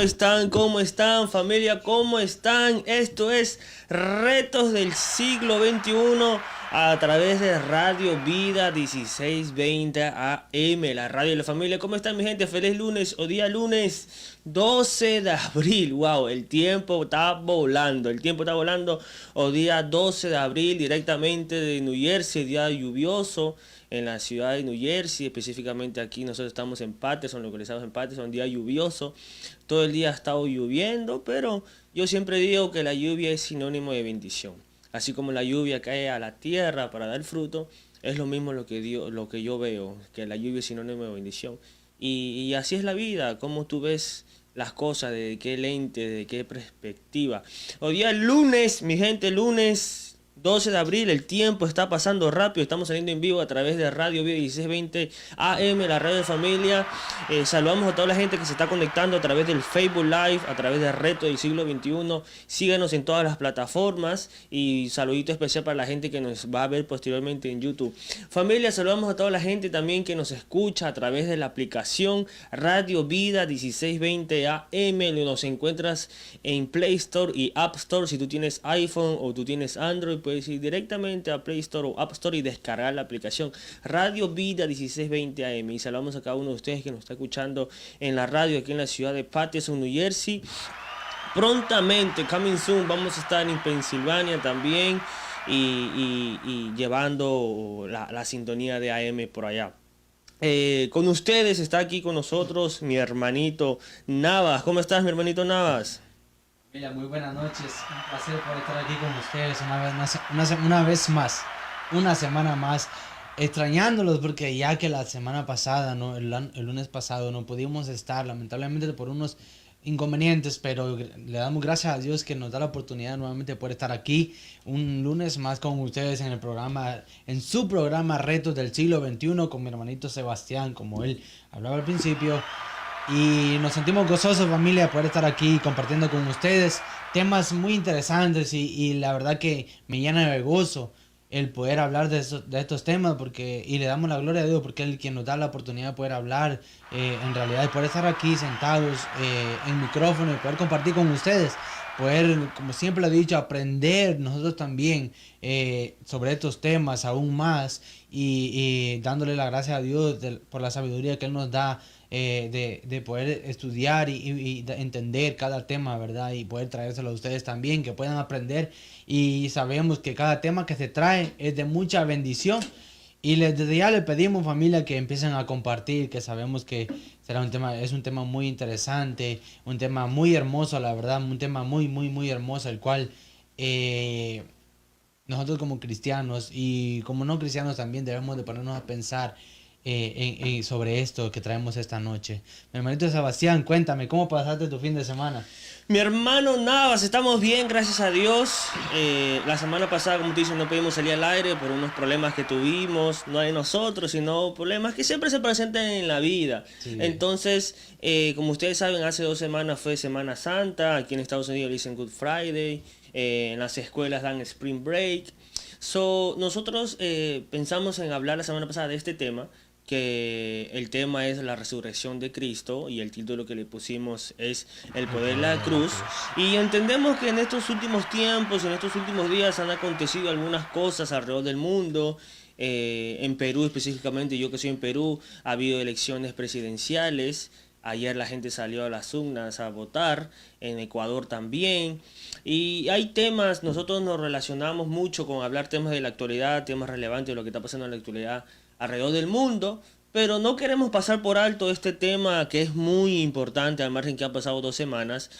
están? ¿Cómo están, familia? ¿Cómo están? Esto es Retos del Siglo XXI a través de Radio Vida 1620 AM, la radio de la familia. ¿Cómo están, mi gente? Feliz lunes o día lunes 12 de abril. Wow, el tiempo está volando. El tiempo está volando. O día 12 de abril, directamente de New Jersey, día lluvioso en la ciudad de New Jersey, específicamente aquí nosotros estamos en Paterson, localizados en Paterson, un día lluvioso, todo el día ha estado lloviendo, pero yo siempre digo que la lluvia es sinónimo de bendición, así como la lluvia cae a la tierra para dar fruto, es lo mismo lo que yo veo, que la lluvia es sinónimo de bendición, y así es la vida, como tú ves las cosas, de qué lente, de qué perspectiva. Hoy día lunes, mi gente, lunes 12 de abril, el tiempo está pasando rápido, estamos saliendo en vivo a través de Radio Vida 1620 AM, la radio de familia. Saludamos a toda la gente que se está conectando a través del Facebook Live, a través de Reto del Siglo XXI. Síganos en todas las plataformas y saludito especial para la gente que nos va a ver posteriormente en YouTube. Familia, saludamos a toda la gente también que nos escucha a través de la aplicación Radio Vida 1620 AM. Nos encuentras en Play Store y App Store. Si tú tienes iPhone o tú tienes Android, puedes ir directamente a Play Store o App Store y descargar la aplicación Radio Vida 1620 AM. Y saludamos a cada uno de ustedes que nos está escuchando en la radio aquí en la ciudad de Paterson, New Jersey. Prontamente, coming soon, vamos a estar en Pensilvania también y llevando la sintonía de AM por allá. Con ustedes está aquí con nosotros mi hermanito Navas. ¿Cómo estás, mi hermanito Navas? Muy buenas noches, un placer por estar aquí con ustedes una vez más, una semana más, extrañándolos porque ya que la semana pasada, ¿no? el lunes pasado no pudimos estar, lamentablemente por unos inconvenientes, pero le damos gracias a Dios que nos da la oportunidad nuevamente de poder estar aquí un lunes más con ustedes en el programa, en su programa Retos del Siglo XXI con mi hermanito Sebastián, como él hablaba al principio. Y nos sentimos gozosos, familia, de poder estar aquí compartiendo con ustedes temas muy interesantes y la verdad que me llena de gozo el poder hablar de estos temas y le damos la gloria a Dios porque Él es quien nos da la oportunidad de poder hablar en realidad, de poder estar aquí sentados en micrófono y poder compartir con ustedes, poder, como siempre lo he dicho, aprender nosotros también sobre estos temas aún más y dándole la gracia a Dios por la sabiduría que Él nos da de poder estudiar y entender cada tema, ¿verdad? Y poder traérselo a ustedes también, que puedan aprender. Y sabemos que cada tema que se trae es de mucha bendición. Y desde ya le pedimos, familia, que empiecen a compartir, que sabemos que es un tema muy interesante, un tema muy hermoso, la verdad, un tema muy, muy, muy hermoso, el cual nosotros como cristianos y como no cristianos también debemos de ponernos a pensar sobre esto que traemos esta noche. Mi hermanito Sebastián, cuéntame, ¿cómo pasaste tu fin de semana? Mi hermano Navas, estamos bien, gracias a Dios. La semana pasada, como te dicen, no pudimos salir al aire por unos problemas que tuvimos, no de nosotros, sino problemas que siempre se presentan en la vida. Sí. Entonces, como ustedes saben, hace 2 semanas fue Semana Santa, aquí en Estados Unidos le dicen Good Friday, en las escuelas dan Spring Break. Nosotros pensamos en hablar la semana pasada de este tema, que el tema es la resurrección de Cristo y el título que le pusimos es El poder de la cruz, y entendemos que en estos últimos tiempos, en estos últimos días han acontecido algunas cosas alrededor del mundo. En Perú específicamente, yo que soy en Perú, ha habido elecciones presidenciales. Ayer la gente salió a las urnas a votar, en Ecuador también. Y hay temas, nosotros nos relacionamos mucho con hablar temas de la actualidad, temas relevantes de lo que está pasando en la actualidad alrededor del mundo, pero no queremos pasar por alto este tema que es muy importante, al margen que han pasado 2 semanas,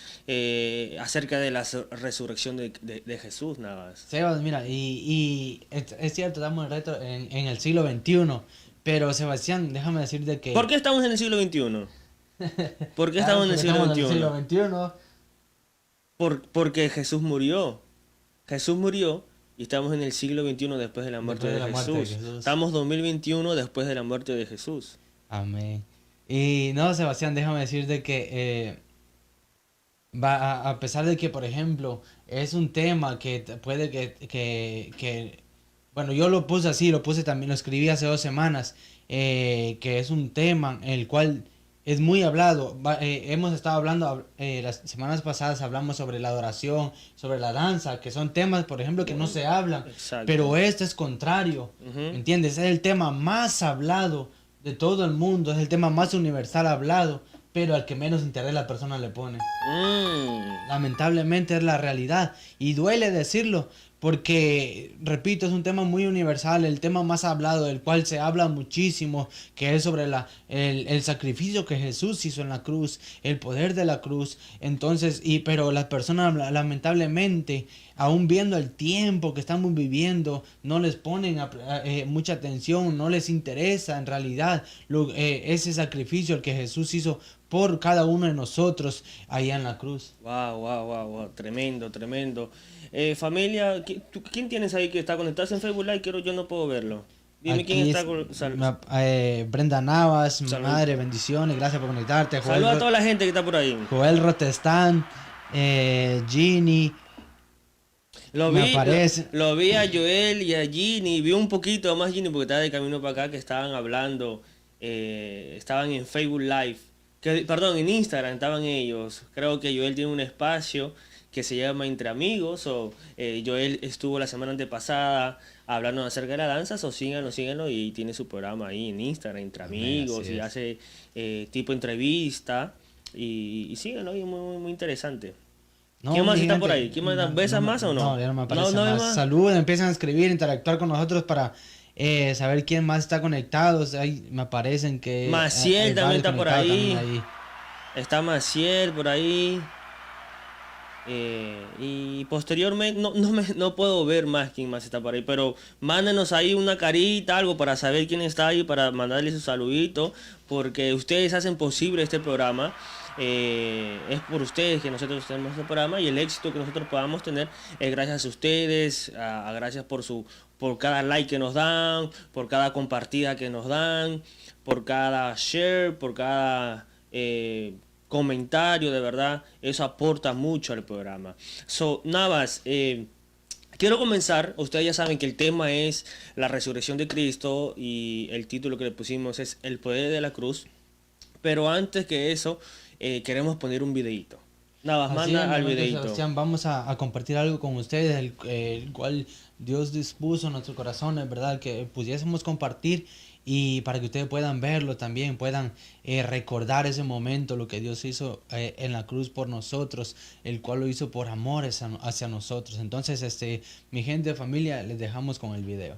acerca de la resurrección de Jesús, nada más. Sebas, mira, y es cierto, estamos en el siglo XXI, pero Sebastián, déjame decirte que... ¿Por qué estamos en el siglo XXI? ¿Por qué estamos en el siglo XXI? En el siglo XXI. Porque Jesús murió. Jesús murió y estamos en el siglo XXI después de la muerte de Jesús. Estamos 2021 después de la muerte de Jesús. Amén. Y no, Sebastián, déjame decirte que a pesar de que, por ejemplo, es un tema que puede que bueno, yo lo puse así, también, lo escribí hace 2 semanas, que es un tema en el cual es muy hablado. Hemos estado hablando, las semanas pasadas hablamos sobre la adoración, sobre la danza, que son temas, por ejemplo, que no se hablan. Exacto. Pero este es contrario, ¿entiendes? Es el tema más hablado de todo el mundo, es el tema más universal hablado, pero al que menos interés la persona le pone. Lamentablemente es la realidad y duele decirlo porque, repito, es un tema muy universal, el tema más hablado, del cual se habla muchísimo, que es sobre el sacrificio que Jesús hizo en la cruz, el poder de la cruz. Entonces, pero las personas lamentablemente, aún viendo el tiempo que estamos viviendo, no les ponen mucha atención, no les interesa en realidad ese sacrificio el que Jesús hizo por cada uno de nosotros allá en la cruz. Wow, tremendo, tremendo. Familia, ¿quién tienes ahí que está conectado en Facebook Live? Yo no puedo verlo. Dime Aquí quién está Brenda Navas, Salud. madre, bendiciones, gracias por conectarte. Saludos a toda la gente que está por ahí. Joel Rotestán, Ginny. Lo aparece. Lo vi a Joel y a Ginny, vi un poquito más Ginny porque estaba de camino para acá que estaban hablando, estaban en Facebook Live, perdón, en Instagram estaban ellos. Creo que Joel tiene un espacio que se llama Entre Amigos, Joel estuvo la semana antepasada hablando acerca de la danza, síganlo y tiene su programa ahí en Instagram, Entre Amigos, y hace tipo entrevista, y síganlo, y es muy, muy interesante. No, ¿Quién más está gente, por ahí? ¿Quién más ¿Besas más o no? No, ya no me aparece No hay más. más. Saluden, empiezan a escribir, interactuar con nosotros para saber quién más está conectado. Ahí me aparecen que... Maciel hay también varios está por conectados ahí. Está Maciel por ahí. Y posteriormente, no puedo ver más quién más está por ahí, pero mándenos ahí una carita, algo para saber quién está ahí, para mandarle su saludito, porque ustedes hacen posible este programa. Es por ustedes que nosotros tenemos este programa, y el éxito que nosotros podamos tener es gracias a ustedes, gracias por cada like que nos dan, por cada compartida que nos dan, por cada share, por cada comentario. De verdad, eso aporta mucho al programa. Navas, quiero comenzar. Ustedes ya saben que el tema es la resurrección de Cristo y el título que le pusimos es El poder de la cruz. Pero antes que eso, queremos poner un videito. Navas, manda al videito. Sebastián, vamos a compartir algo con ustedes, el cual Dios dispuso en nuestro corazón, es verdad, que pudiésemos compartir, y para que ustedes puedan verlo también, puedan recordar ese momento, lo que Dios hizo en la cruz por nosotros, el cual lo hizo por amor hacia nosotros. Entonces, mi gente, familia, les dejamos con el video.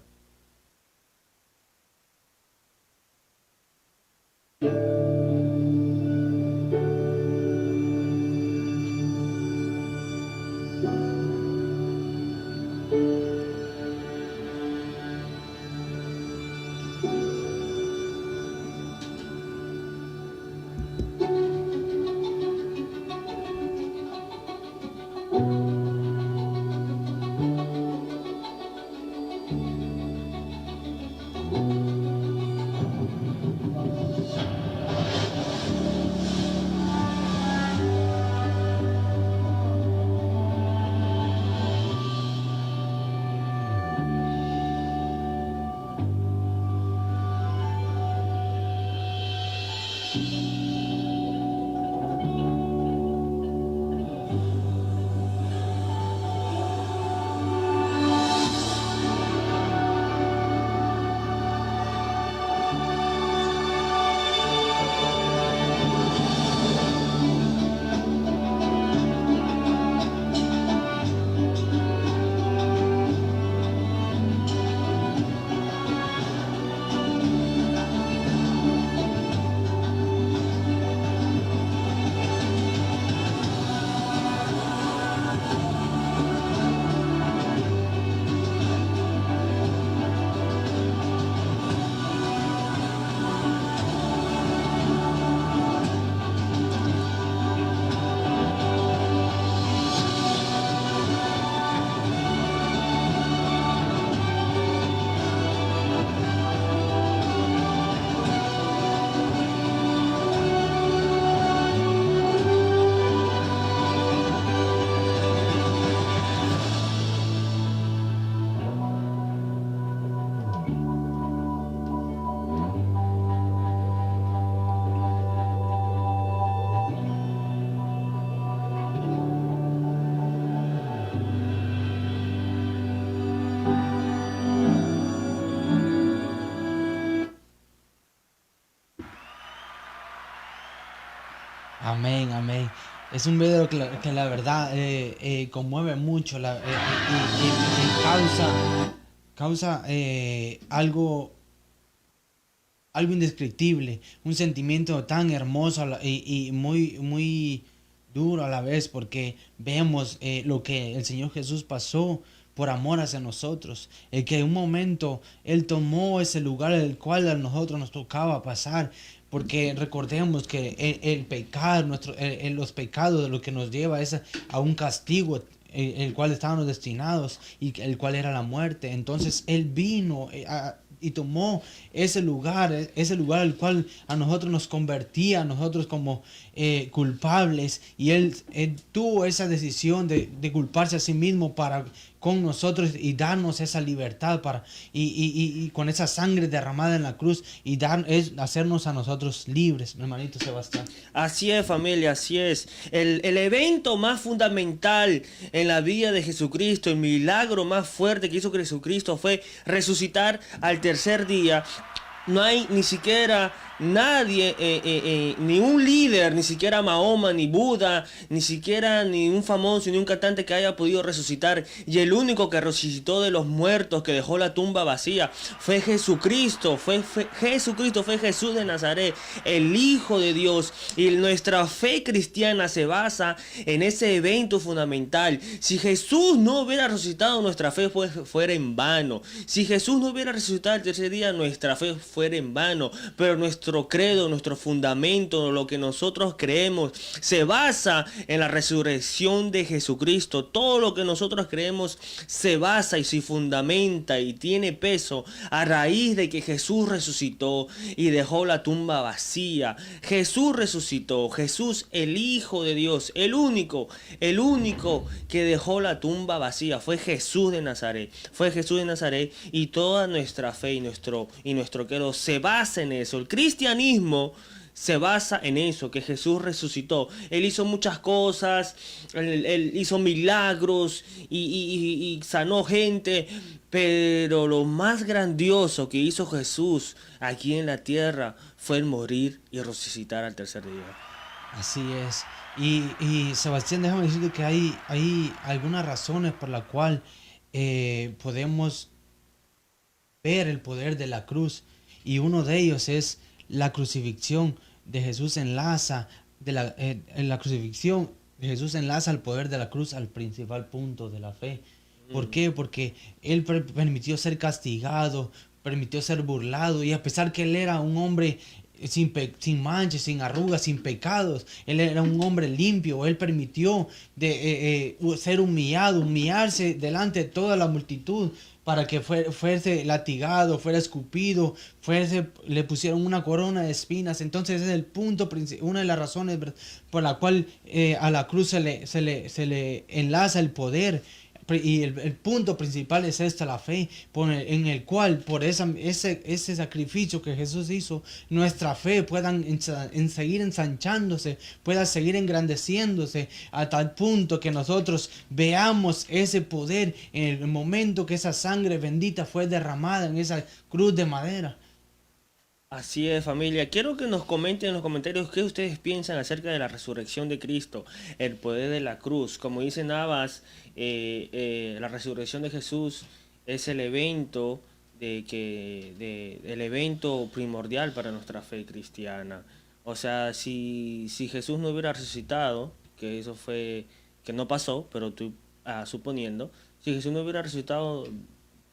Amén, amén. Es un video que la verdad conmueve mucho y causa algo indescriptible, un sentimiento tan hermoso y muy, muy duro a la vez, porque vemos lo que el Señor Jesús pasó por amor hacia nosotros, el que en un momento Él tomó ese lugar el cual a nosotros nos tocaba pasar, porque recordemos que el pecado, los pecados de lo que nos lleva es a un castigo el cual estábamos destinados y el cual era la muerte. Entonces Él vino y tomó ese lugar al cual a nosotros nos convertía, a nosotros como culpables, y él tuvo esa decisión de culparse a sí mismo para con nosotros y darnos esa libertad y con esa sangre derramada en la cruz y hacernos a nosotros libres, mi hermanito Sebastián. Así es, familia, así es. El evento más fundamental en la vida de Jesucristo, el milagro más fuerte que hizo Jesucristo fue resucitar al tercer día. No hay ni siquiera nadie, ni un líder, ni siquiera Mahoma, ni Buda, ni siquiera ni un famoso, ni un cantante que haya podido resucitar. Y el único que resucitó de los muertos, que dejó la tumba vacía, fue Jesucristo. Fue Jesucristo, fue Jesús de Nazaret, el Hijo de Dios. Y nuestra fe cristiana se basa en ese evento fundamental. Si Jesús no hubiera resucitado, nuestra fe fuera en vano. Si Jesús no hubiera resucitado el tercer día, nuestra fe fuera en vano. Pero nuestro credo, nuestro fundamento, lo que nosotros creemos, se basa en la resurrección de Jesucristo. Todo lo que nosotros creemos se basa y se fundamenta y tiene peso a raíz de que Jesús resucitó y dejó la tumba vacía. Jesús resucitó, Jesús, el Hijo de Dios, el único que dejó la tumba vacía fue Jesús de Nazaret. Fue Jesús de Nazaret, y toda nuestra fe y nuestro credo se basa en eso. El cristianismo se basa en eso, que Jesús resucitó. Él hizo muchas cosas, él hizo milagros y sanó gente, pero lo más grandioso que hizo Jesús aquí en la tierra fue el morir y resucitar al tercer día. Así es. Y Sebastián, déjame decirte que hay algunas razones por la cual podemos ver el poder de la cruz, y uno de ellos es la crucifixión de Jesús en la crucifixión de Jesús enlaza el poder de la cruz al principal punto de la fe. ¿Por qué? Porque Él permitió ser castigado, permitió ser burlado, y a pesar que Él era un hombre sin manchas, sin arrugas, sin pecados, Él era un hombre limpio. Él permitió ser humillarse delante de toda la multitud para que fuese latigado, fuera escupido, le pusieron una corona de espinas. Entonces es el punto, una de las razones por la cual a la cruz se le enlaza el poder. Y el punto principal es la fe, en el cual por ese sacrificio que Jesús hizo, nuestra fe pueda seguir ensanchándose, pueda seguir engrandeciéndose a tal punto que nosotros veamos ese poder en el momento que esa sangre bendita fue derramada en esa cruz de madera. Así es, familia. Quiero que nos comenten en los comentarios qué ustedes piensan acerca de la resurrección de Cristo, el poder de la cruz. Como dice Navas, la resurrección de Jesús es el evento el evento primordial para nuestra fe cristiana. O sea, si Jesús no hubiera resucitado, que eso fue, que no pasó, pero tú suponiendo, si Jesús no hubiera resucitado,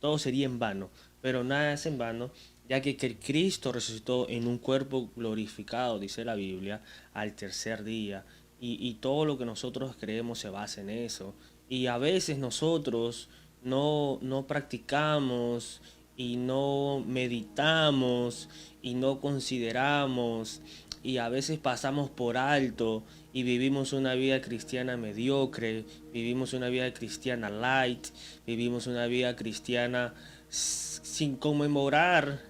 todo sería en vano. Pero nada es en vano, ya que Cristo resucitó en un cuerpo glorificado, dice la Biblia, al tercer día. Y todo lo que nosotros creemos se basa en eso. Y a veces nosotros no practicamos y no meditamos y no consideramos, y a veces pasamos por alto y vivimos una vida cristiana mediocre, vivimos una vida cristiana light, vivimos una vida cristiana sin conmemorar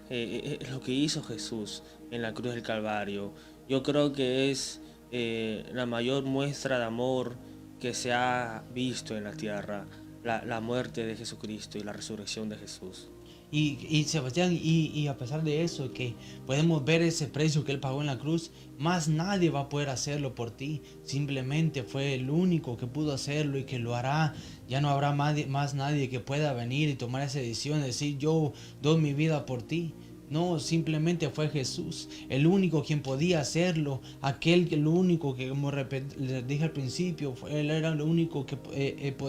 lo que hizo Jesús en la cruz del Calvario. Yo creo que es la mayor muestra de amor que se ha visto en la tierra, la muerte de Jesucristo y la resurrección de Jesús. Y Sebastián, y a pesar de eso, que podemos ver ese precio que Él pagó en la cruz, más nadie va a poder hacerlo por ti. Simplemente fue el único que pudo hacerlo y que lo hará. Ya no habrá más nadie que pueda venir y tomar esa decisión de decir yo doy mi vida por ti. No, simplemente fue Jesús, el único quien podía hacerlo, el único que, como les dije al principio, Él era el único que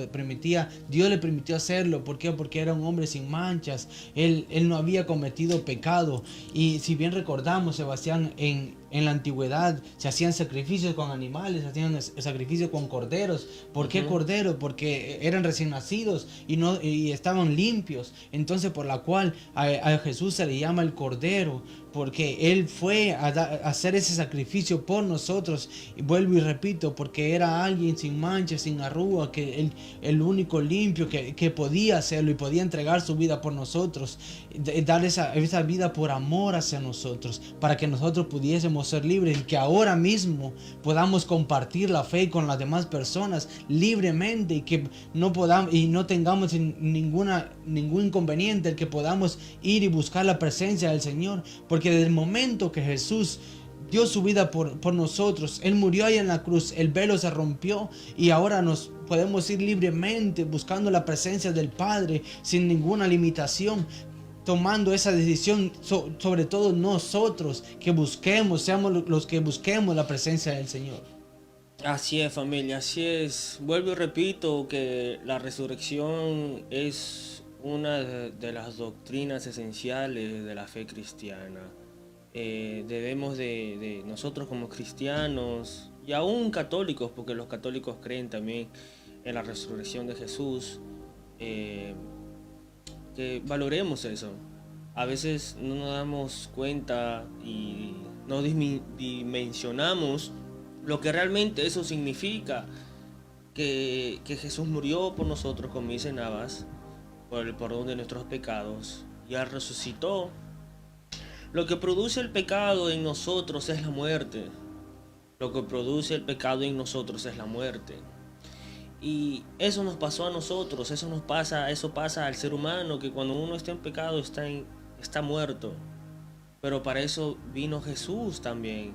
permitía, Dios le permitió hacerlo. ¿Por qué? Porque era un hombre sin manchas, él no había cometido pecado. Y si bien recordamos, Sebastián, en la antigüedad se hacían sacrificios con animales, se hacían sacrificios con corderos. ¿Por qué corderos? Porque eran recién nacidos y estaban limpios. Entonces, por la cual a Jesús se le llama el cordero, porque Él fue a hacer ese sacrificio por nosotros. Y vuelvo y repito, porque era alguien sin mancha, sin arruga, que el único limpio que podía hacerlo y podía entregar su vida por nosotros, dar esa vida por amor hacia nosotros, para que nosotros pudiésemos ser libres y que ahora mismo podamos compartir la fe con las demás personas libremente, y que no podamos y no tengamos ningún inconveniente, el que podamos ir y buscar la presencia del Señor. Porque desde el momento que Jesús dio su vida por nosotros, Él murió ahí en la cruz, el velo se rompió y ahora nos podemos ir libremente buscando la presencia del Padre sin ninguna limitación, tomando esa decisión, sobre todo nosotros, que busquemos, seamos los que busquemos la presencia del Señor. Así es, familia, así es. Vuelvo y repito que la resurrección es una de las doctrinas esenciales de la fe cristiana. Debemos de nosotros como cristianos y aún católicos, porque los católicos creen también en la resurrección de Jesús, que valoremos eso. A veces no nos damos cuenta y no dimensionamos lo que realmente eso significa, que Jesús murió por nosotros, como dice Navas, por el perdón de nuestros pecados, y Él resucitó. Lo que produce el pecado en nosotros es la muerte. Lo que produce el pecado en nosotros es la muerte. Y eso nos pasó a nosotros, eso pasa al ser humano, que cuando uno está en pecado está muerto. Pero para eso vino Jesús también,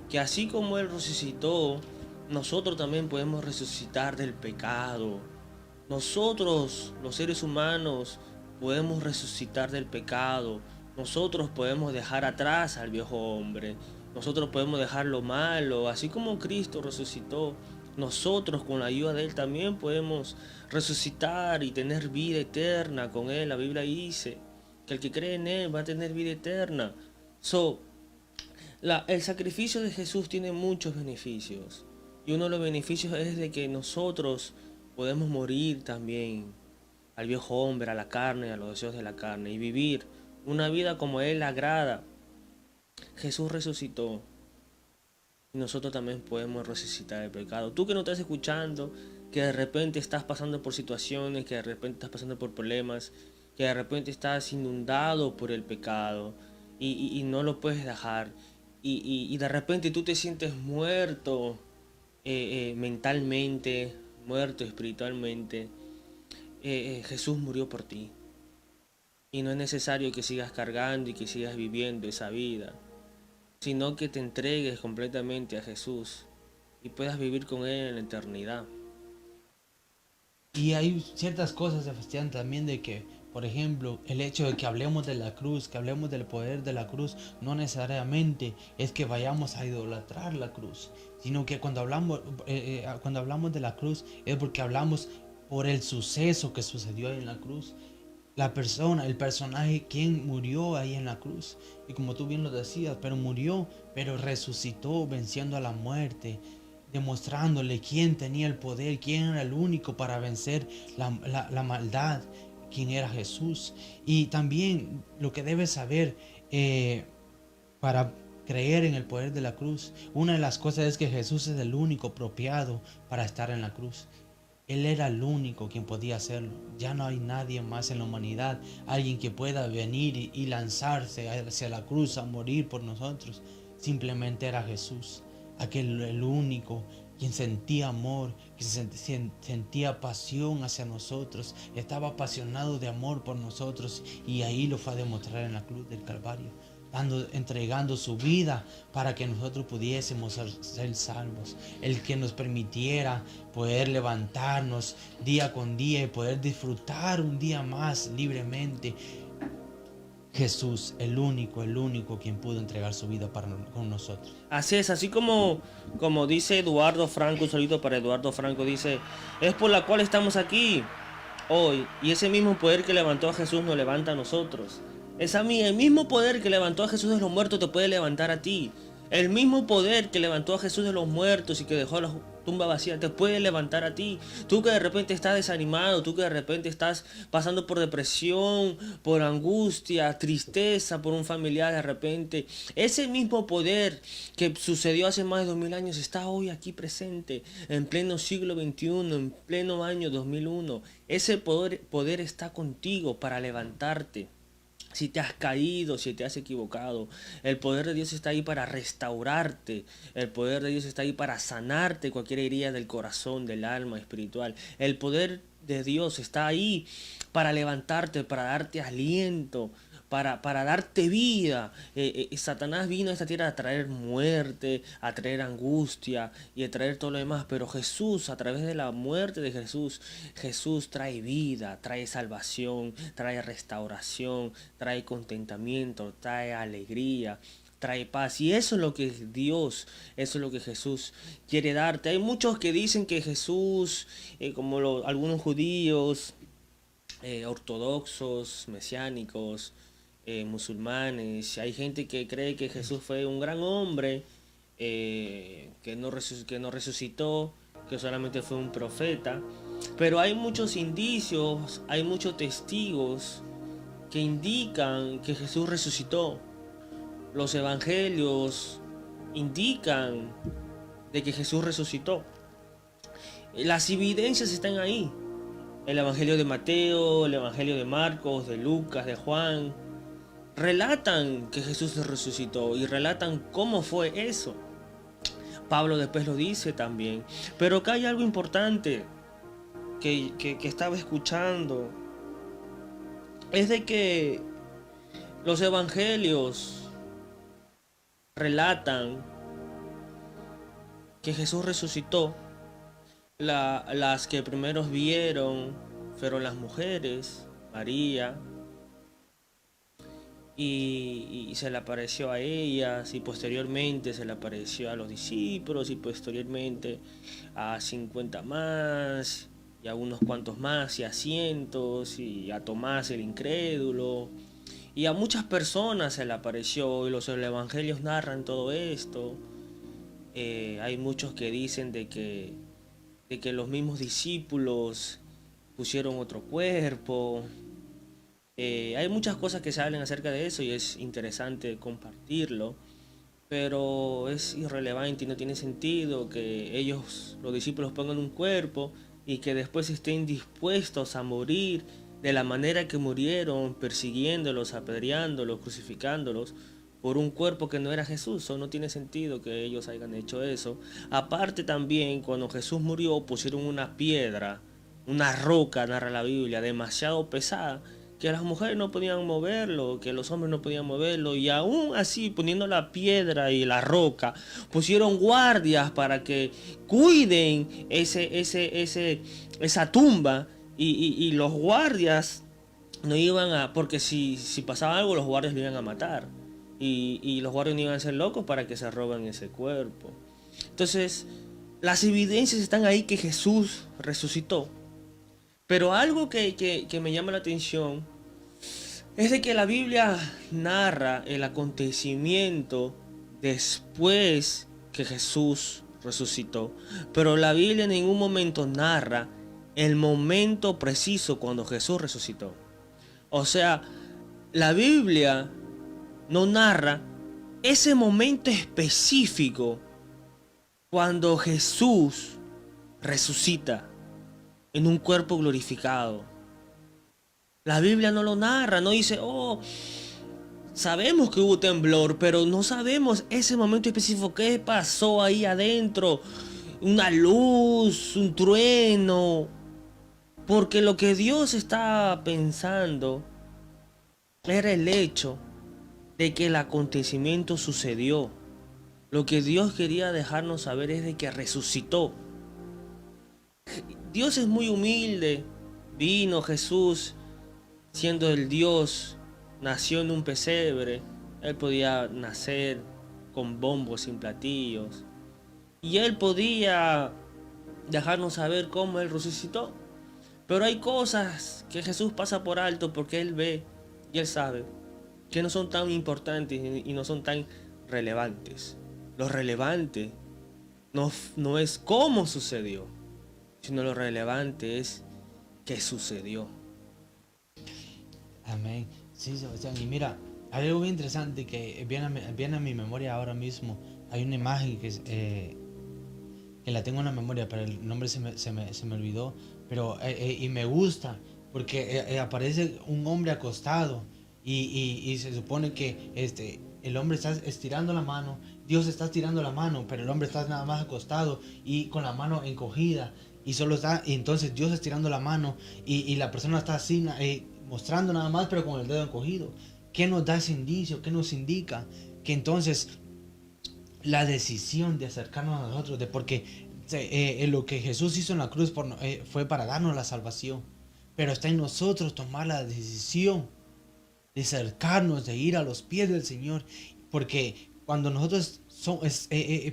que así como Él resucitó, nosotros también podemos resucitar del pecado. Nosotros, los seres humanos, podemos resucitar del pecado. Nosotros podemos dejar atrás al viejo hombre. Nosotros podemos dejar lo malo. Así como Cristo resucitó, nosotros con la ayuda de Él también podemos resucitar y tener vida eterna con Él. La Biblia dice que el que cree en Él va a tener vida eterna. El sacrificio de Jesús tiene muchos beneficios. Y uno de los beneficios es de que nosotros podemos morir también al viejo hombre, a la carne, a los deseos de la carne, y vivir una vida como Él agrada. Jesús resucitó y nosotros también podemos resucitar el pecado. Tú que no estás escuchando, que de repente estás pasando por situaciones, que de repente estás pasando por problemas, que de repente estás inundado por el pecado y no lo puedes dejar, y de repente tú te sientes muerto mentalmente, muerto espiritualmente. Jesús murió por ti. Y no es necesario que sigas cargando y que sigas viviendo esa vida, sino que te entregues completamente a Jesús y puedas vivir con Él en la eternidad. Y hay ciertas cosas, Sebastián, también de que, por ejemplo, el hecho de que hablemos de la cruz, que hablemos del poder de la cruz, no necesariamente es que vayamos a idolatrar la cruz, sino que cuando hablamos de la cruz es porque hablamos por el suceso que sucedió ahí en la cruz. La persona, el personaje, quien murió ahí en la cruz. Y como tú bien lo decías, pero murió, pero resucitó venciendo a la muerte, demostrándole quién tenía el poder, quién era el único para vencer la maldad, quién era Jesús. Y también lo que debes saber para creer en el poder de la cruz, una de las cosas es que Jesús es el único apropiado para estar en la cruz. Él era el único quien podía hacerlo. Ya no hay nadie más en la humanidad, alguien que pueda venir y lanzarse hacia la cruz a morir por nosotros. Simplemente era Jesús, el único quien sentía amor, sentía pasión hacia nosotros, estaba apasionado de amor por nosotros, y ahí lo fue a demostrar en la cruz del Calvario, entregando su vida para que nosotros pudiésemos ser salvos, el que nos permitiera poder levantarnos día con día y poder disfrutar un día más libremente. Jesús, el único quien pudo entregar su vida con nosotros. Así es, así como dice Eduardo Franco, un saludo para Eduardo Franco, dice, es por la cual estamos aquí hoy, y ese mismo poder que levantó a Jesús nos levanta a nosotros. El mismo poder que levantó a Jesús de los muertos te puede levantar a ti. El mismo poder que levantó a Jesús de los muertos y que dejó la tumba vacía te puede levantar a ti. Tú que de repente estás desanimado, tú que de repente estás pasando por depresión, por angustia, tristeza, por un familiar de repente. Ese mismo poder que sucedió hace más de 2000 años está hoy aquí presente, en pleno siglo XXI, en pleno año 2001. Ese poder está contigo para levantarte. Si te has caído, si te has equivocado, el poder de Dios está ahí para restaurarte. El poder de Dios está ahí para sanarte cualquier herida del corazón, del alma espiritual. El poder de Dios está ahí para levantarte, para darte aliento, para darte vida. Satanás vino a esta tierra a traer muerte, a traer angustia y a traer todo lo demás. Pero Jesús, a través de la muerte de Jesús, Jesús trae vida, trae salvación, trae restauración, trae contentamiento, trae alegría, trae paz. Y eso es lo que es Dios, eso es lo que Jesús quiere darte. Hay muchos que dicen que Jesús, algunos judíos, ortodoxos, mesiánicos, musulmanes, hay gente que cree que Jesús fue un gran hombre, que no resucitó, que solamente fue un profeta. Pero hay muchos indicios, hay muchos testigos que indican que Jesús resucitó. Los evangelios indican de que Jesús resucitó. Las evidencias están ahí. El evangelio de Mateo, el evangelio de Marcos, de Lucas, de Juan, relatan que Jesús resucitó y relatan cómo fue eso. Pablo después lo dice también. Pero acá hay algo importante que estaba escuchando. Es de que los evangelios relatan que Jesús resucitó. Las que primero vieron fueron las mujeres, María, y se le apareció a ellas, y posteriormente se le apareció a los discípulos, y posteriormente a 50 más, y a unos cuantos más, y a cientos, y a Tomás el incrédulo, y a muchas personas se le apareció, y los evangelios narran todo esto. Hay muchos que dicen de que los mismos discípulos pusieron otro cuerpo. Hay muchas cosas que se hablan acerca de eso y es interesante compartirlo, pero es irrelevante y no tiene sentido que ellos, los discípulos, pongan un cuerpo y que después estén dispuestos a morir de la manera que murieron, persiguiéndolos, apedreándolos, crucificándolos, por un cuerpo que no era Jesús. O no tiene sentido que ellos hayan hecho eso. Aparte también, cuando Jesús murió, pusieron una piedra, una roca, narra la Biblia, demasiado pesada, que las mujeres no podían moverlo, que los hombres no podían moverlo, y aún así, poniendo la piedra y la roca, pusieron guardias para que cuiden esa tumba, y los guardias no iban a, porque si pasaba algo, los guardias lo iban a matar. Y los guardias no iban a ser locos para que se roben ese cuerpo. Entonces, las evidencias están ahí que Jesús resucitó. Pero algo que me llama la atención es de que la Biblia narra el acontecimiento después que Jesús resucitó. Pero la Biblia en ningún momento narra el momento preciso cuando Jesús resucitó. O sea, la Biblia no narra ese momento específico cuando Jesús resucita en un cuerpo glorificado. La Biblia no lo narra, no dice, sabemos que hubo temblor, pero no sabemos ese momento específico, qué pasó ahí adentro. una luz, un trueno. Porque lo que Dios estaba pensando era el hecho de que el acontecimiento sucedió. Lo que Dios quería dejarnos saber es de que resucitó. Dios es muy humilde. Vino Jesús siendo el Dios, nació en un pesebre. Él podía nacer con bombos sin platillos. Y Él podía dejarnos saber cómo Él resucitó. Pero hay cosas que Jesús pasa por alto porque Él ve y Él sabe que no son tan importantes y no son tan relevantes. Lo relevante no es cómo sucedió, sino lo relevante es que sucedió. Amén. Sí, Sebastián. Y mira, hay algo bien interesante que viene a mi memoria ahora mismo. Hay una imagen que la tengo en la memoria, pero el nombre se me olvidó. Pero y me gusta porque aparece un hombre acostado y se supone que el hombre está estirando la mano, Dios está estirando la mano, pero el hombre está nada más acostado y con la mano encogida y solo está, y entonces Dios estirando la mano y la persona está así mostrando nada más, pero con el dedo encogido. ¿Qué nos da ese indicio? ¿Qué nos indica? Que entonces la decisión de acercarnos a nosotros, porque lo que Jesús hizo en la cruz fue para darnos la salvación, pero está en nosotros tomar la decisión de acercarnos, de ir a los pies del Señor, porque cuando nosotros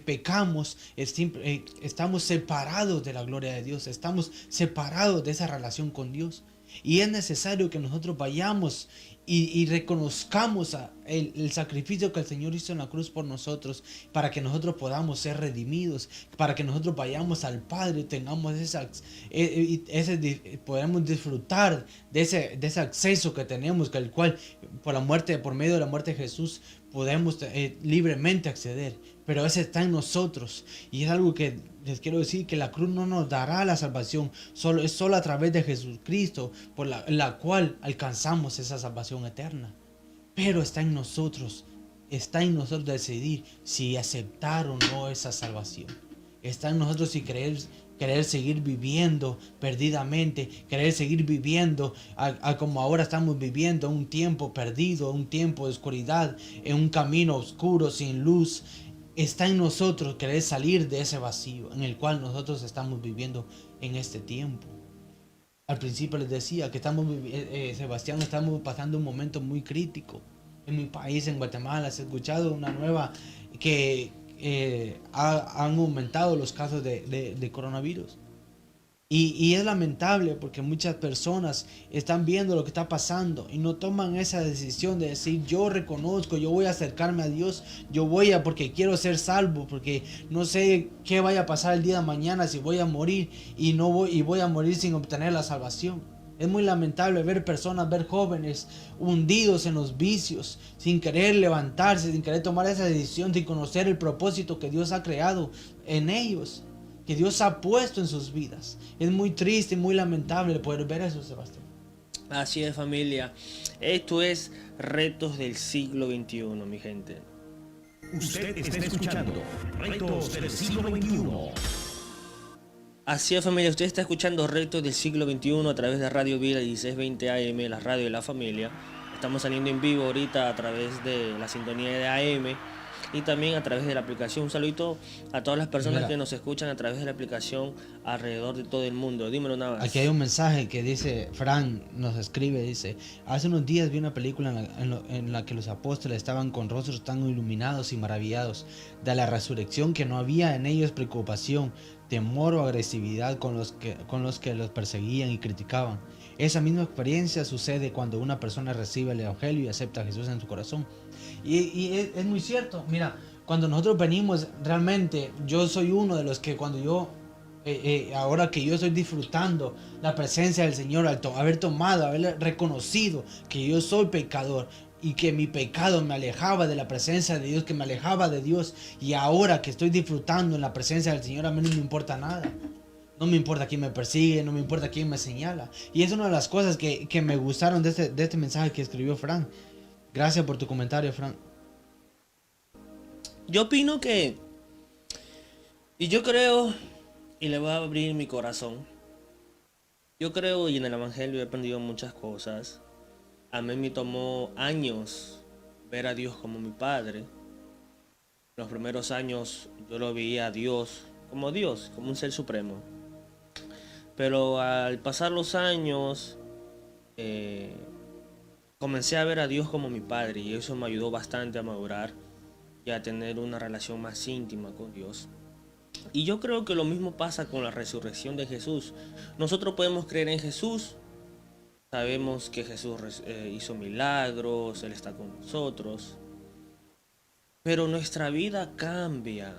pecamos, estamos separados de la gloria de Dios, estamos separados de esa relación con Dios. Y es necesario que nosotros vayamos y reconozcamos el sacrificio que el Señor hizo en la cruz por nosotros, para que nosotros podamos ser redimidos, para que nosotros vayamos al Padre y tengamos podamos disfrutar de ese acceso que tenemos, que el cual por medio de la muerte de Jesús podemos libremente acceder. Pero ese está en nosotros, y es algo que les quiero decir, que la cruz no nos dará la salvación, es solo a través de Jesucristo por la cual alcanzamos esa salvación eterna. Pero está en nosotros decidir si aceptar o no esa salvación. Está en nosotros si querer seguir viviendo perdidamente, querer seguir viviendo como ahora estamos viviendo, un tiempo perdido, un tiempo de oscuridad, en un camino oscuro, sin luz. Está en nosotros querer salir de ese vacío en el cual nosotros estamos viviendo en este tiempo. Al principio les decía que Sebastián, estamos pasando un momento muy crítico. En mi país, en Guatemala, se ha escuchado una nueva que han aumentado los casos de coronavirus. Y es lamentable porque muchas personas están viendo lo que está pasando y no toman esa decisión de decir: yo reconozco, yo voy a acercarme a Dios, porque quiero ser salvo, porque no sé qué vaya a pasar el día de mañana, si voy a morir y voy a morir sin obtener la salvación. Es muy lamentable ver jóvenes hundidos en los vicios, sin querer levantarse, sin querer tomar esa decisión, sin conocer el propósito que Dios ha creado en ellos, que Dios ha puesto en sus vidas. Es muy triste y muy lamentable poder ver eso, Sebastián. Así es, familia. Esto es Retos del Siglo XXI, mi gente. Usted está escuchando Retos del Siglo XXI. Así es, familia, usted está escuchando Retos del Siglo XXI a través de Radio Vida 1620 AM, la radio de la familia. Estamos saliendo en vivo ahorita a través de la sintonía de AM y también a través de la aplicación. Un saludito a todas las personas que nos escuchan a través de la aplicación alrededor de todo el mundo. Dímelo nada más. Aquí hay un mensaje que dice, Fran nos escribe, dice: hace unos días vi una película en la que los apóstoles estaban con rostros tan iluminados y maravillados de la resurrección, que no había en ellos preocupación, temor o agresividad con los que los perseguían y criticaban. Esa misma experiencia sucede cuando una persona recibe el Evangelio y acepta a Jesús en su corazón. Y es muy cierto. Mira, cuando nosotros venimos, realmente yo soy uno de los que ahora que yo estoy disfrutando la presencia del Señor, haber reconocido que yo soy pecador y que mi pecado me alejaba de la presencia de Dios, que me alejaba de Dios, y ahora que estoy disfrutando en la presencia del Señor, a mí no me importa nada. No me importa quién me persigue, no me importa quién me señala. Y es una de las cosas que me gustaron de este mensaje que escribió Fran. Gracias por tu comentario, Fran. Yo opino que, y yo creo y le voy a abrir mi corazón. Yo creo y en el Evangelio he aprendido muchas cosas. A mí me tomó años ver a Dios como mi Padre. Los primeros años yo lo veía a Dios, como un ser supremo. Pero al pasar los años, eh, comencé a ver a Dios como mi Padre y eso me ayudó bastante a madurar y a tener una relación más íntima con Dios. Y yo creo que lo mismo pasa con la resurrección de Jesús. Nosotros podemos creer en Jesús, sabemos que Jesús hizo milagros, Él está con nosotros, pero nuestra vida cambia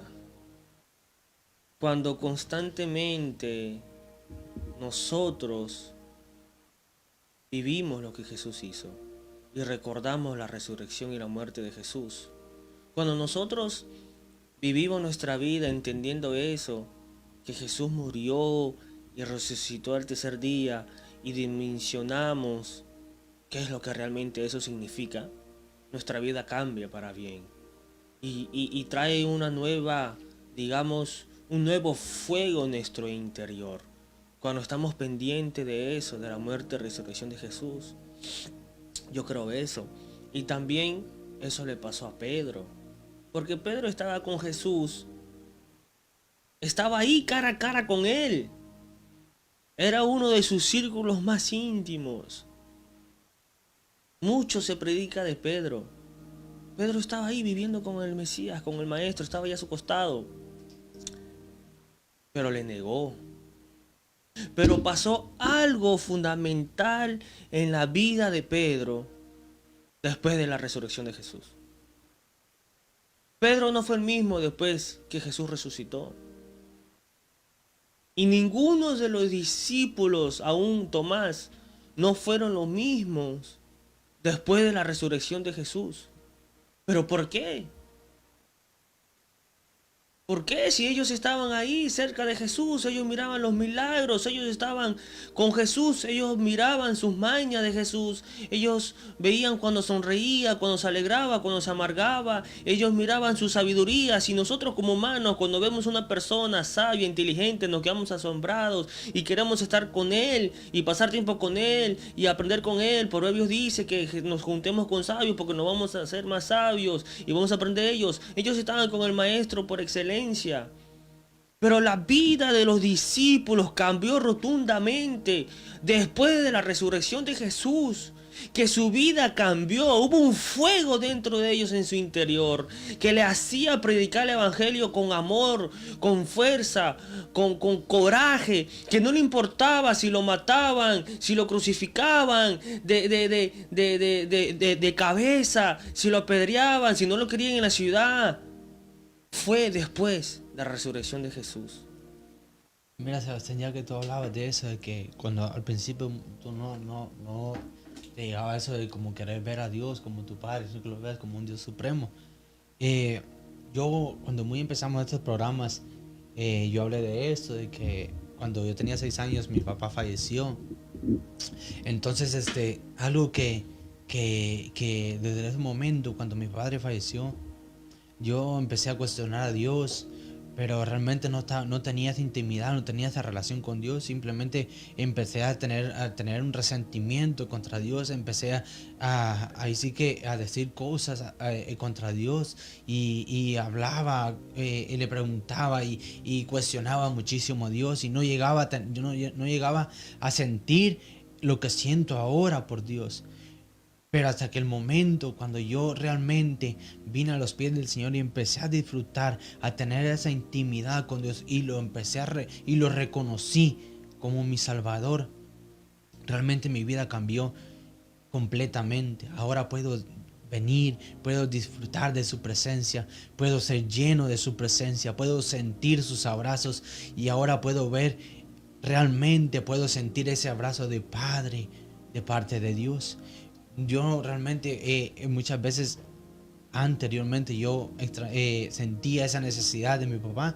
cuando constantemente nosotros vivimos lo que Jesús hizo y recordamos la resurrección y la muerte de Jesús. Cuando nosotros vivimos nuestra vida entendiendo eso, que Jesús murió y resucitó al tercer día y dimensionamos qué es lo que realmente eso significa, nuestra vida cambia para bien y trae una nueva, digamos, un nuevo fuego en nuestro interior. Cuando estamos pendientes de eso, de la muerte y resurrección de Jesús, yo creo eso. Y también eso le pasó a Pedro. Porque Pedro estaba con Jesús. Estaba ahí cara a cara con él. Era uno de sus círculos más íntimos. Mucho se predica de Pedro. Pedro estaba ahí viviendo con el Mesías, con el Maestro. Estaba ahí a su costado. Pero le negó. Pero pasó algo fundamental en la vida de Pedro después de la resurrección de Jesús. Pedro no fue el mismo después que Jesús resucitó. Y ninguno de los discípulos, aún Tomás, no fueron los mismos después de la resurrección de Jesús. ¿Pero por qué? ¿Por qué? Si ellos estaban ahí cerca de Jesús, ellos miraban los milagros, ellos estaban con Jesús, ellos miraban sus mañas de Jesús, ellos veían cuando sonreía, cuando se alegraba, cuando se amargaba, ellos miraban su sabiduría. Si nosotros como humanos, cuando vemos una persona sabia, inteligente, nos quedamos asombrados y queremos estar con él y pasar tiempo con él y aprender con él, Proverbios dice que nos juntemos con sabios porque nos vamos a hacer más sabios y vamos a aprender de ellos. Ellos estaban con el Maestro por excelencia. Pero la vida de los discípulos cambió rotundamente después de la resurrección de Jesús. Que su vida cambió, hubo un fuego dentro de ellos en su interior que le hacía predicar el evangelio con amor, con fuerza, con coraje, que no le importaba si lo mataban, si lo crucificaban de cabeza, si lo apedreaban, si no lo querían en la ciudad. Fue después de la resurrección de Jesús. Mira, Sebastián, ya que tú hablabas de eso, de que cuando al principio tú no te llegaba eso de como querer ver a Dios como tu Padre, sino que lo veas como un Dios supremo. Yo, cuando muy empezamos estos programas, yo hablé de esto, de que cuando yo tenía 6 años mi papá falleció. Entonces, algo que desde ese momento, cuando mi padre falleció, yo empecé a cuestionar a Dios, pero realmente no tenía esa intimidad, no tenía esa relación con Dios. Simplemente empecé a tener un resentimiento contra Dios, empecé ahí sí que a decir cosas contra Dios y hablaba, y le preguntaba y cuestionaba muchísimo a Dios y no llegaba a sentir lo que siento ahora por Dios. Pero hasta que el momento cuando yo realmente vine a los pies del Señor y empecé a disfrutar, a tener esa intimidad con Dios y lo empecé y lo reconocí como mi Salvador, realmente mi vida cambió completamente. Ahora puedo venir, puedo disfrutar de su presencia, puedo ser lleno de su presencia, puedo sentir sus abrazos y ahora puedo ver, realmente puedo sentir ese abrazo de Padre de parte de Dios. Yo realmente muchas veces anteriormente yo sentía esa necesidad de mi papá,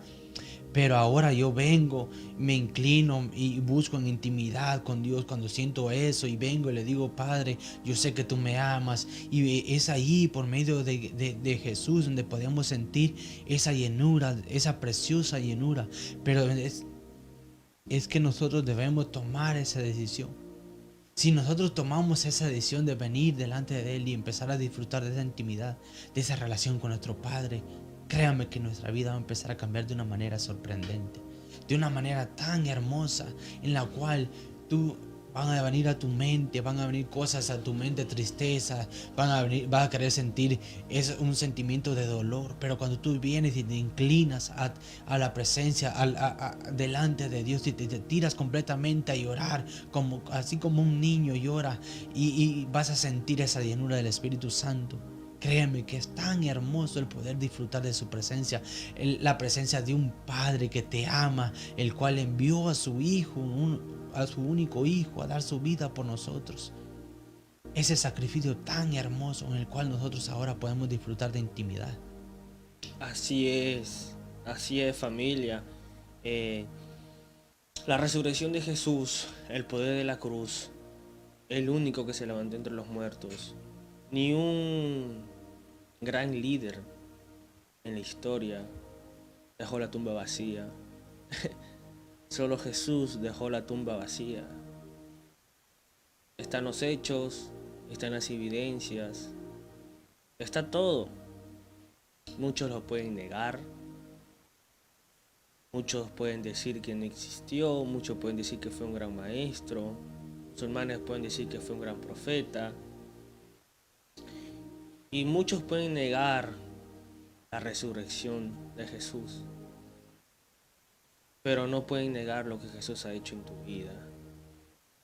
pero ahora yo vengo, me inclino y busco en intimidad con Dios cuando siento eso y vengo y le digo: Padre, yo sé que tú me amas, y es ahí por medio de Jesús donde podemos sentir esa llenura, esa preciosa llenura. Pero es que nosotros debemos tomar esa decisión. Si nosotros tomamos esa decisión de venir delante de Él y empezar a disfrutar de esa intimidad, de esa relación con nuestro Padre, créame que nuestra vida va a empezar a cambiar de una manera sorprendente, de una manera tan hermosa, en la cual van a venir a tu mente, van a venir cosas a tu mente, tristeza, vas a querer sentir un sentimiento de dolor, pero cuando tú vienes y te inclinas a la presencia, delante de Dios y te tiras completamente a llorar, así como un niño llora, y vas a sentir esa llenura del Espíritu Santo. Créeme que es tan hermoso el poder disfrutar de su presencia, la presencia de un Padre que te ama, el cual envió a su Hijo, a su único Hijo, a dar su vida por nosotros. Ese sacrificio tan hermoso en el cual nosotros ahora podemos disfrutar de intimidad. Así es familia. La resurrección de Jesús, el poder de la cruz, el único que se levantó entre los muertos. Ni un gran líder en la historia dejó la tumba vacía. Solo Jesús dejó la tumba vacía. Están los hechos, están las evidencias, está todo. Muchos lo pueden negar, muchos pueden decir que no existió, muchos pueden decir que fue un gran maestro, musulmanes pueden decir que fue un gran profeta, y muchos pueden negar la resurrección de Jesús, pero no pueden negar lo que Jesús ha hecho en tu vida.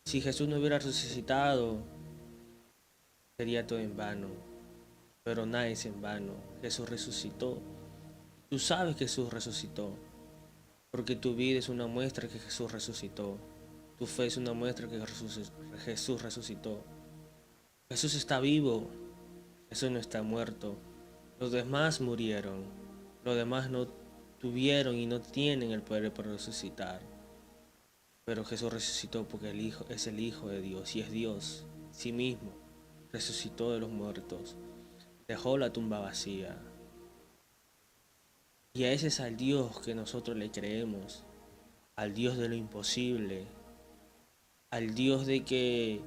Si Jesús no hubiera resucitado, sería todo en vano, pero nada es en vano. Jesús resucitó. Tú sabes que Jesús resucitó, porque tu vida es una muestra que Jesús resucitó. Tu fe es una muestra que Jesús resucitó. Jesús está vivo. Jesús no está muerto. Los demás murieron. Los demás no tuvieron y no tienen el poder para resucitar. Pero Jesús resucitó porque el Hijo es el Hijo de Dios y es Dios sí mismo. Resucitó de los muertos. Dejó la tumba vacía. Y a ese es al Dios que nosotros le creemos. Al Dios de lo imposible. Al Dios de que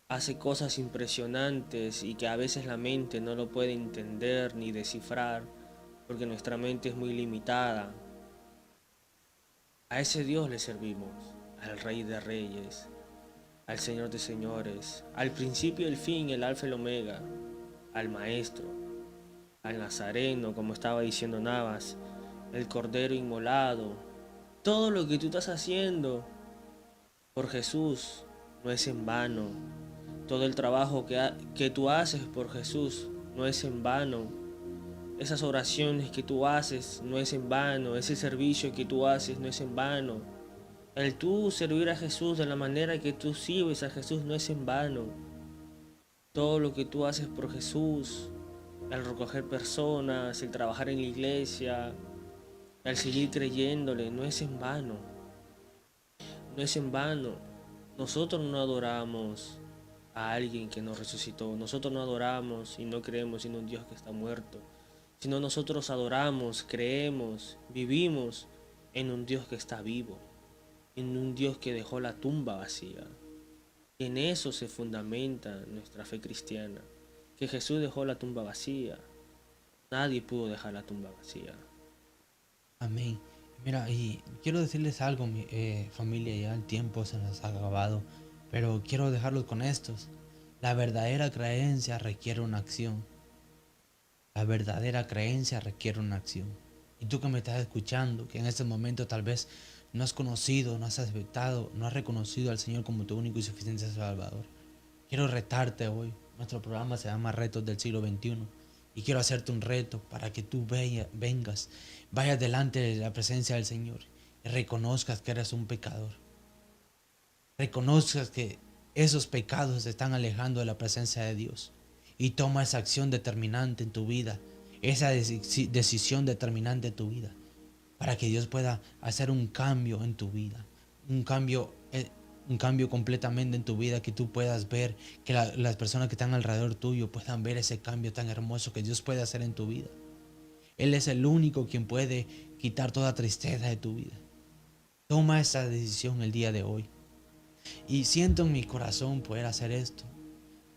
hace cosas impresionantes y que a veces la mente no lo puede entender ni descifrar, porque nuestra mente es muy limitada. A ese Dios le servimos, al Rey de Reyes, al Señor de Señores, al principio y el fin, el Alfa y el Omega, al Maestro, al Nazareno, como estaba diciendo Navas, el Cordero inmolado. Todo lo que tú estás haciendo por Jesús no es en vano. Todo el trabajo que tú haces por Jesús no es en vano. Esas oraciones que tú haces no es en vano. Ese servicio que tú haces no es en vano. El tú servir a Jesús de la manera que tú sirves a Jesús no es en vano. Todo lo que tú haces por Jesús, el recoger personas, el trabajar en la iglesia, el seguir creyéndole, no es en vano. No es en vano. Nosotros no adoramos a alguien que nos resucitó. Nosotros no adoramos y no creemos en un Dios que está muerto, sino nosotros adoramos, creemos, vivimos en un Dios que está vivo, en un Dios que dejó la tumba vacía. Y en eso se fundamenta nuestra fe cristiana, que Jesús dejó la tumba vacía. Nadie pudo dejar la tumba vacía. Amén. Mira, y quiero decirles algo, familia, ya el tiempo se nos ha acabado, pero quiero dejarlos con estos. La verdadera creencia requiere una acción. La verdadera creencia requiere una acción. Y tú que me estás escuchando, que en este momento tal vez no has conocido, no has aceptado, no has reconocido al Señor como tu único y suficiente Salvador, quiero retarte hoy. Nuestro programa se llama Retos del Siglo XXI. Y quiero hacerte un reto para que tú vayas delante de la presencia del Señor y reconozcas que eres un pecador. Reconozcas que esos pecados te están alejando de la presencia de Dios. Y toma esa acción determinante en tu vida, esa decisión determinante en tu vida, para que Dios pueda hacer un cambio en tu vida, un cambio completamente en tu vida, que tú puedas ver, que las personas que están alrededor tuyo puedan ver ese cambio tan hermoso que Dios puede hacer en tu vida. Él es el único quien puede quitar toda tristeza de tu vida, Toma esa decisión el día de hoy. Y siento en mi corazón poder hacer esto.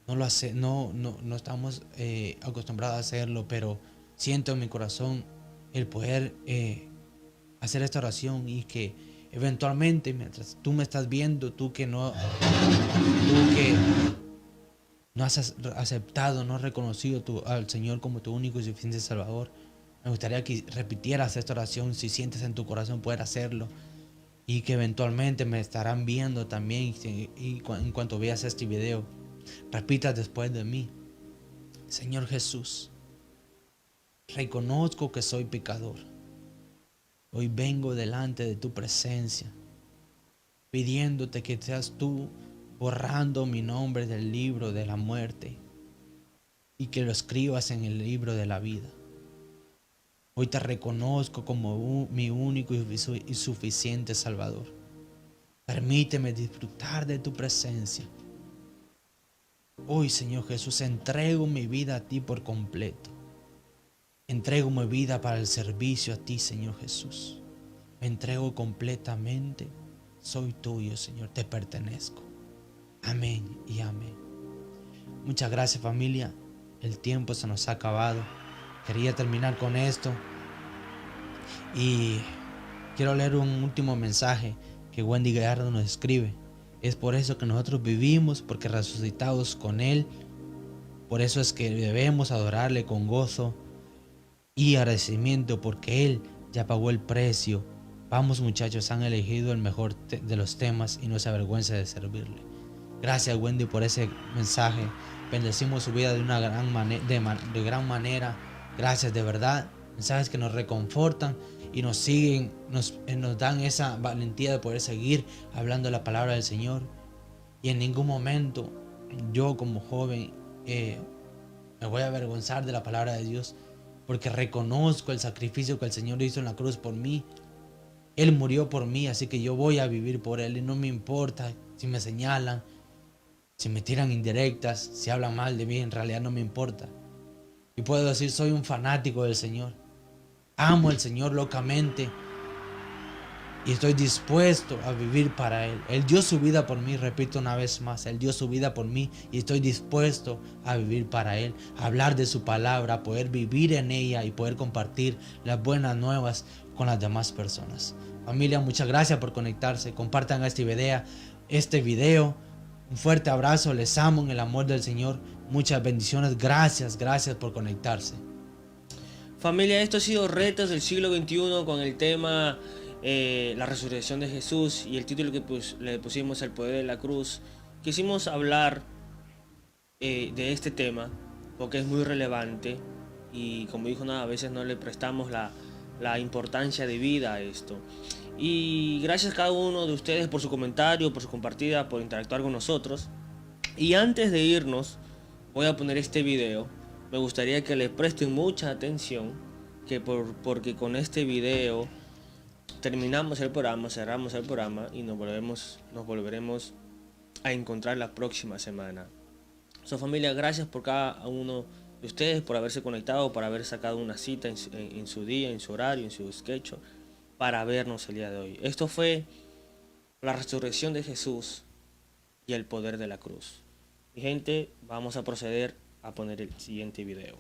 No estamos acostumbrados a hacerlo, pero siento en mi corazón el poder hacer esta oración, y que eventualmente, mientras tú me estás viendo, tú que no has aceptado, no has reconocido al Señor como tu único y suficiente Salvador, me gustaría que repitieras esta oración si sientes en tu corazón poder hacerlo, y que eventualmente me estarán viendo también, y en cuanto veas este video, repitas después de mí: Señor Jesús, reconozco que soy pecador. Hoy vengo delante de tu presencia, pidiéndote que seas tú borrando mi nombre del libro de la muerte y que lo escribas en el libro de la vida. Hoy te reconozco como mi único y suficiente Salvador. Permíteme disfrutar de tu presencia. Hoy, Señor Jesús, entrego mi vida a ti por completo. Entrego mi vida para el servicio a ti, Señor Jesús. Me entrego completamente. Soy tuyo, Señor, te pertenezco. Amén y amén. Muchas gracias, familia. El tiempo se nos ha acabado. Quería terminar con esto. Y quiero leer un último mensaje que Wendy Gallardo nos escribe. Es por eso que nosotros vivimos, porque resucitados con Él. Por eso es que debemos adorarle con gozo y agradecimiento, porque Él ya pagó el precio. Vamos, muchachos, han elegido el mejor de los temas y no se avergüenza de servirle. Gracias, Wendy, por ese mensaje. Bendecimos su vida de una gran manera. Gracias, de verdad. Mensajes que nos reconfortan y nos siguen, nos dan esa valentía de poder seguir hablando la palabra del Señor. Y en ningún momento yo, como joven, me voy a avergonzar de la palabra de Dios, porque reconozco el sacrificio que el Señor hizo en la cruz por mí. Él murió por mí, así que yo voy a vivir por Él, y no me importa si me señalan, si me tiran indirectas, si hablan mal de mí. En realidad no me importa. Y puedo decir: soy un fanático del Señor. Amo al Señor locamente y estoy dispuesto a vivir para Él. Él dio su vida por mí, repito una vez más, Él dio su vida por mí, y estoy dispuesto a vivir para Él, a hablar de su palabra, poder vivir en ella y poder compartir las buenas nuevas con las demás personas. Familia, muchas gracias por conectarse. Compartan este video. Un fuerte abrazo, les amo en el amor del Señor. Muchas bendiciones, gracias por conectarse. Familia, esto ha sido Retos del Siglo XXI con el tema la resurrección de Jesús, y el título que le pusimos: El poder de la cruz. Quisimos hablar de este tema porque es muy relevante, y como dijo Nada, a veces no le prestamos la importancia de vida a esto. Y gracias a cada uno de ustedes por su comentario, por su compartida, por interactuar con nosotros. Y antes de irnos, voy a poner este video. Me gustaría que le presten mucha atención, porque con este video terminamos el programa, cerramos el programa, y nos volveremos a encontrar la próxima semana. Familia, gracias por cada uno de ustedes, por haberse conectado, por haber sacado una cita en su día, en su horario, en su sketch, para vernos el día de hoy. Esto fue la resurrección de Jesús y el poder de la cruz. Mi gente, vamos a proceder a poner el siguiente video.